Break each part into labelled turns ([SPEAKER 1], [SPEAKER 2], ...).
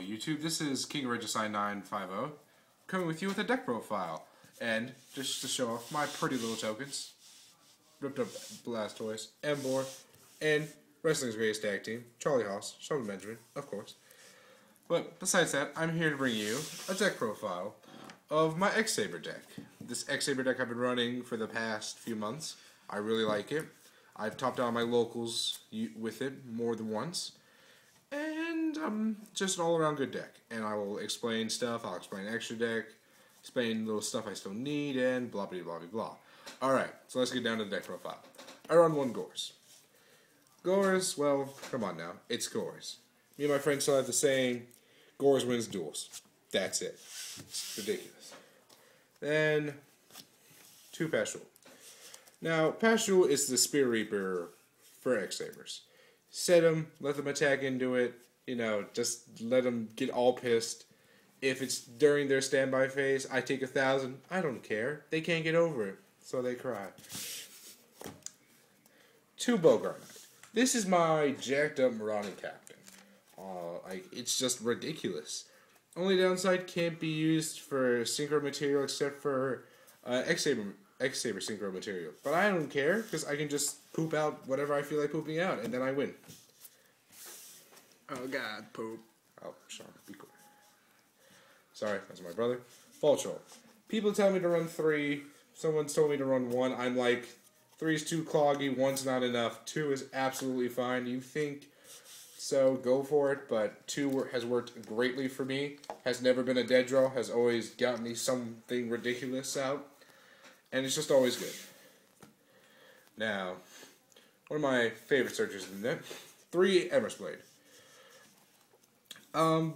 [SPEAKER 1] YouTube. This is King Regicide 950 coming with you with a deck profile. And just to show off my pretty little tokens, Ripped Up Blastoise, Emboar, and Wrestling's Greatest Tag Team, Charlie Haas, Shelton Benjamin, of course. But besides that, I'm here to bring you a deck profile of my X-saber deck. This X-saber deck I've been running for the past few months. I really like it. I've topped out my locals with it more than once. And just an all-around good deck. And I will explain stuff, I'll explain extra deck, explain little stuff I still need, and blah blah blah blah blah. Alright, so let's get down to the deck profile. I run one Gores. Gores, well, come on now, it's Gores. Me and my friends still have the saying, Gores wins duels. That's it. It's ridiculous. Then, 2 Pastoral. Now, Pastoral is the Spear Reaper for X-sabers. Set them, let them attack into it, just let them get all pissed. If it's during their standby phase, I take 1,000. I don't care. They can't get over it, so they cry. 2 Bogart Knight. This is my jacked up Marauding Captain. It's just ridiculous. Only downside, can't be used for synchro material except for X-saber synchro material. But I don't care, because I can just poop out whatever I feel like pooping out, and then I win.
[SPEAKER 2] Oh god, poop.
[SPEAKER 1] Oh, Sean, be cool. Sorry, that's my brother. Fall Troll. People tell me to run 3. Someone's told me to run 1. I'm like, 3 is too cloggy, 1's not enough. 2 is absolutely fine. You think so, go for it, but 2 has worked greatly for me. Has never been a dead draw, has always gotten me something ridiculous out. And it's just always good. Now, one of my favorite searches in there, 3 Emrys Blade.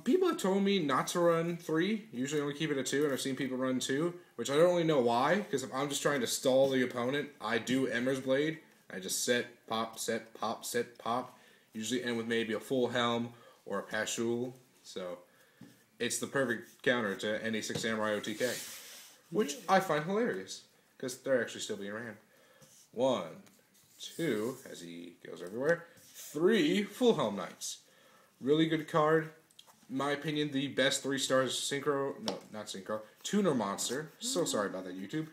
[SPEAKER 1] People have told me not to run 3, usually only keep it at 2, and I've seen people run 2, which I don't really know why, because if I'm just trying to stall the opponent, I do Emrys Blade. I just set, pop, set, pop, set, pop. Usually end with maybe a full helm or a Pastoral, so it's the perfect counter to any 6 Samurai OTK, which I find hilarious, because they're actually still being ran. 1, 2, as he goes everywhere, 3 Full Helm Knights. Really good card. In my opinion, the best 3 stars synchro, no, not synchro, tuner monster. So sorry about that, YouTube.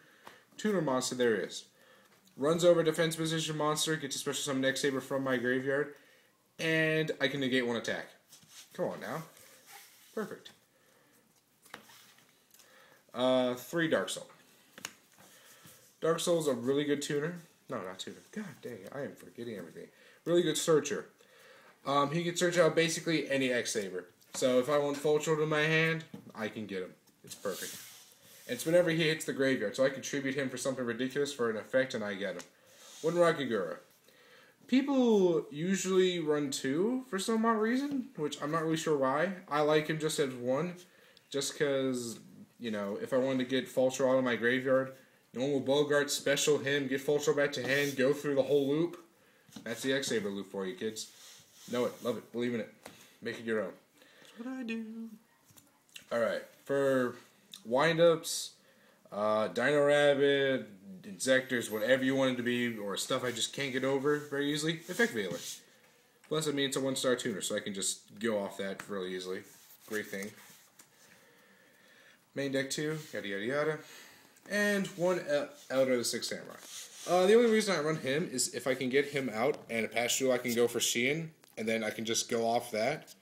[SPEAKER 1] Tuner monster there is. Runs over defense position monster, gets a special summon X-saber from my graveyard, and I can negate 1 attack. Come on now. Perfect. 3 Dark Soul. Dark Soul is a really good tuner. No, not tuner. God dang, I am forgetting everything. Really good searcher. He can search out basically any X-saber. So if I want Fultral in my hand, I can get him. It's perfect. And it's whenever he hits the graveyard, so I can tribute him for something ridiculous for an effect, and I get him. 1 Rakigura. People usually run 2 for some odd reason, which I'm not really sure why. I like him just as 1, just because, if I wanted to get Fultral out of my graveyard, normal Bogart, special him, get Fultral back to hand, go through the whole loop. That's the X-saber loop for you, kids. Know it, love it, believe in it. Make it your own.
[SPEAKER 2] That's what I do.
[SPEAKER 1] Alright, for windups, Dino Rabbit, Insectors, whatever you want it to be, or stuff I just can't get over very easily, Effect Veiler. Plus, I mean, it's a 1-star tuner, so I can just go off that really easily. Great thing. Main deck 2, yada yada yada. And 1 out of the 6 Samurai. The only reason I run him is if I can get him out and a Pastoral, I can go for Sheehan, and then I can just go off that,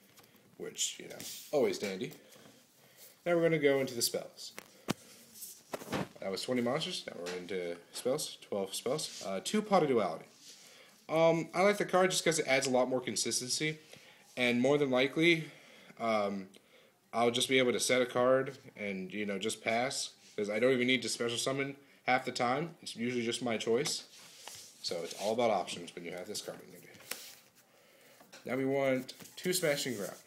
[SPEAKER 1] which, always dandy. Now we're going to go into the spells. That was 20 monsters. Now we're into spells. 12 spells. 2 Pot of Duality. I like the card just because it adds a lot more consistency. And more than likely, I'll just be able to set a card and, just pass. Because I don't even need to special summon half the time. It's usually just my choice. So it's all about options when you have this card in the game. Now we want 2 Smashing Ground.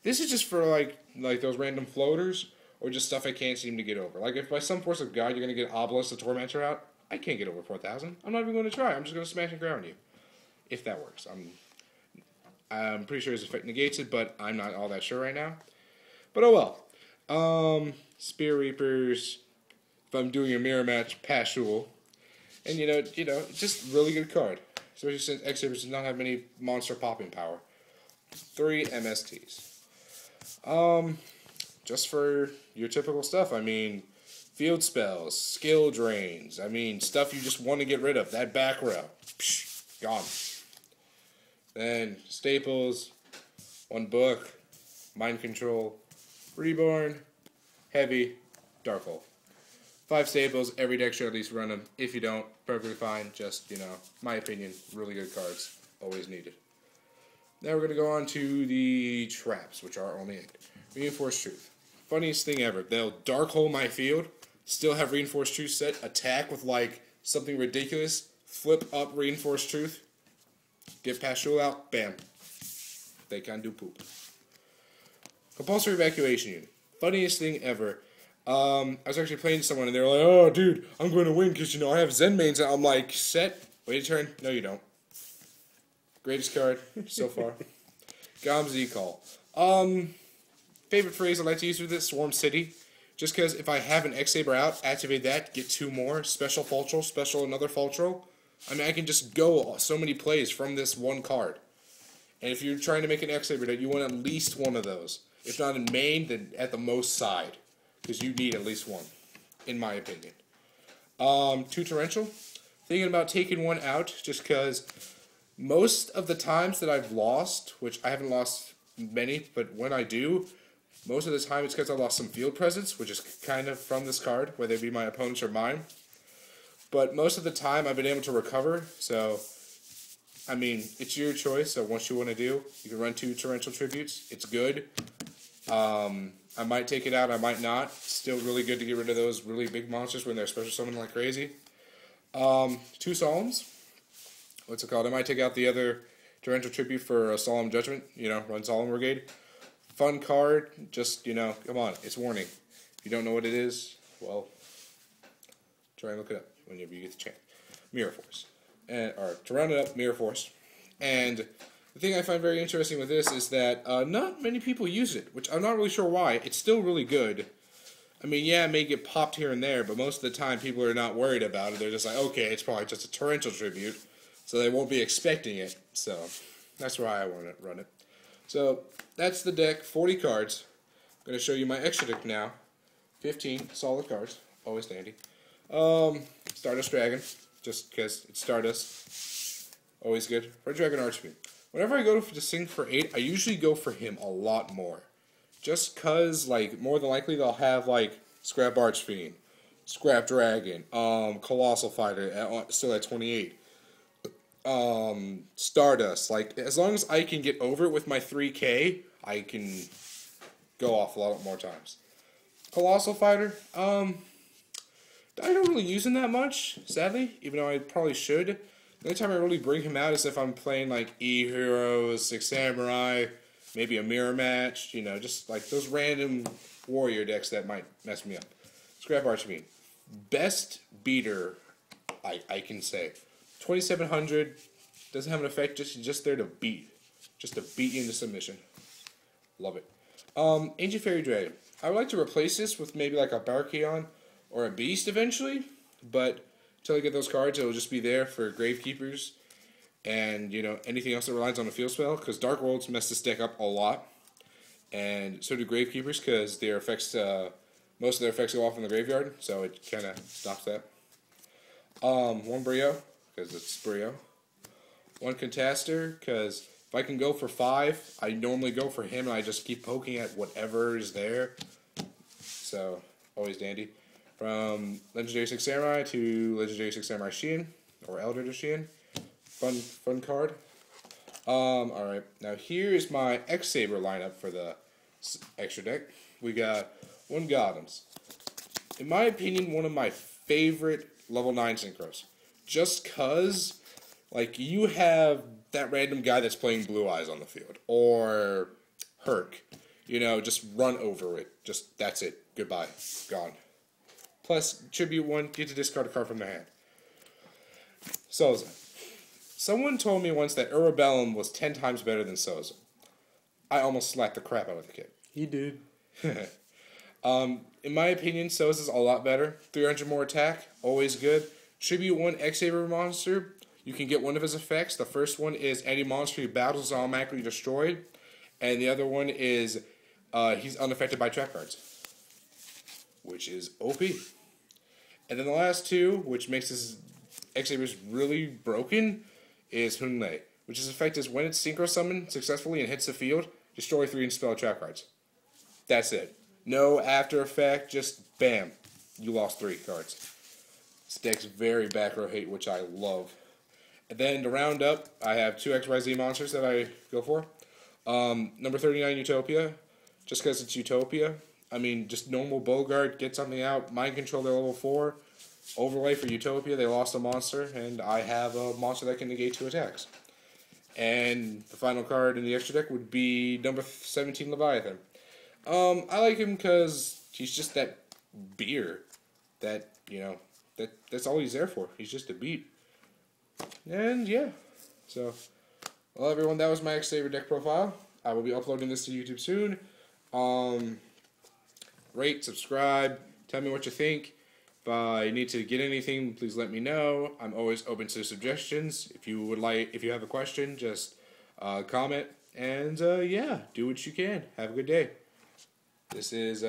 [SPEAKER 1] This is just for like those random floaters, or just stuff I can't seem to get over. Like, if by some force of God you're going to get Obelisk the Tormentor out, I can't get over 4,000. I'm not even going to try. I'm just going to smash and ground you. If that works. I'm pretty sure his effect negates it, but I'm not all that sure right now. But oh well. Spear Reapers, if I'm doing a mirror match, Pastoral. And just really good card. Especially since X-sabers does not have any monster popping power. 3 MSTs. Just for your typical stuff. I mean, field spells, skill drains. I mean, stuff you just want to get rid of. That back row. Psh, gone. Then, staples, one book, mind control, reborn, heavy, dark hole. 5 staples, every deck should at least run them. If you don't, perfectly fine. Just, my opinion, really good cards. Always needed. Now we're going to go on to the traps, which are only 8. Reinforced Truth. Funniest thing ever. They'll dark hole my field, still have Reinforced Truth set, attack with, something ridiculous, flip up Reinforced Truth, get Pastule out, bam. They can do poop. Compulsory Evacuation Unit. Funniest thing ever. I was actually playing someone and they were like, oh, dude, I'm going to win because, I have Zen mains. And I'm like, set, wait a turn. No, you don't. Greatest card so far. Gom's E-Call. Favorite phrase I like to use with this, Swarm City. Just because if I have an X-saber out, activate that, get 2 more, special Fultral, special another Fultral. I mean, I can just go so many plays from this one card. And if you're trying to make an X-saber deck, you want at least one of those. If not in main, then at the most side. Because you need at least one, in my opinion. 2 Torrential. Thinking about taking one out, just because most of the times that I've lost, which I haven't lost many, but when I do, most of the time it's because I lost some field presence, which is kind of from this card, whether it be my opponent's or mine. But most of the time I've been able to recover, so, I mean, it's your choice. So once you want to do, you can run 2 Torrential Tributes. It's good. I might take it out, I might not. Still really good to get rid of those really big monsters when they're special summoned like crazy. 2 Solemns. What's it called? I might take out the other Torrential Tribute for a Solemn Judgment. Run Solemn Brigade. Fun card. Just, come on. It's warning. If you don't know what it is, well, try and look it up whenever you get the chance. Mirror Force. Or to round it up, Mirror Force. And the thing I find very interesting with this is that not many people use it, which I'm not really sure why. It's still really good. I mean, yeah, it may get popped here and there, but most of the time people are not worried about it. They're just like, okay, it's probably just a Torrential Tribute, so they won't be expecting it. So that's why I want to run it. So that's the deck, 40 cards. I'm going to show you my extra deck now. 15 solid cards, always dandy. Stardust Dragon, just because it's Stardust. Always good. Red Dragon Archfiend. Whenever I go to sing for 8, I usually go for him a lot more. Just because, more than likely they'll have, Scrap Archfiend, Scrap Dragon, Colossal Fighter, still at 28. Stardust. As long as I can get over it with my 3K, I can go off a lot more times. Colossal Fighter, I don't really use him that much, sadly, even though I probably should. The only time I really bring him out is if I'm playing, E-Heroes, 6 Samurai, maybe a mirror match, just, those random warrior decks that might mess me up. Scrap Archfiend. Best beater, I can say. 2700, doesn't have an effect, just there to beat. Just to beat you into submission. Love it. Ancient Fairy Dragon. I would like to replace this with maybe a Barkion or a Beast eventually, but until I get those cards, it'll just be there for Gravekeepers and, anything else that relies on a field spell, because Dark Worlds mess this deck up a lot, and so do Gravekeepers, because their effects, most of their effects go off in the graveyard, so it kind of stops that. 1 Brio, because it's Brio. 1 Contaster, because if I can go for 5, I normally go for him, and I just keep poking at whatever is there, so always dandy. From Legendary 6 Samurai to Legendary 6 Samurai Shien, or Elder to Shien. Fun card. Alright, now here is my X-saber lineup for the extra deck. We got 1 Gothams. In my opinion, one of my favorite level 9 synchros. Just cause, you have that random guy that's playing Blue Eyes on the field. Or Herc. Just run over it. Just, that's it. Goodbye. Gone. Plus, Tribute 1, get to discard a card from their hand. Souza. Someone told me once that Urabellum was 10 times better than Souza. I almost slapped the crap out of the kid.
[SPEAKER 2] He did.
[SPEAKER 1] In my opinion, Souza's a lot better. 300 more attack, always good. Tribute 1 X-saber monster, you can get one of his effects. The first one is any monster you battle is automatically destroyed. And the other one is he's unaffected by trap cards, which is OP. And then the last two, which makes this X-Sabers really broken, is Hunlei, which is effect is when it's synchro summoned successfully and hits the field, destroy 3 Unspell trap cards. That's it. No after effect, just bam, you lost 3 cards. This deck's very back row hate, which I love. And then to round up, I have 2 XYZ monsters that I go for. Number 39, Utopia, just because it's Utopia. I mean, just normal Bogart, get something out, Mind Control, they're level 4. Overlay for Utopia, they lost a monster, and I have a monster that can negate 2 attacks. And the final card in the extra deck would be number 17, Leviathan. I like him because he's just that beer that, you know, that's all he's there for. He's just a beat. And yeah, so, well everyone, that was my X-saber deck profile. I will be uploading this to YouTube soon. Rate, subscribe, tell me what you think. If I need to get anything, please let me know. I'm always open to suggestions. If you have a question, just comment. And yeah, do what you can. Have a good day. This is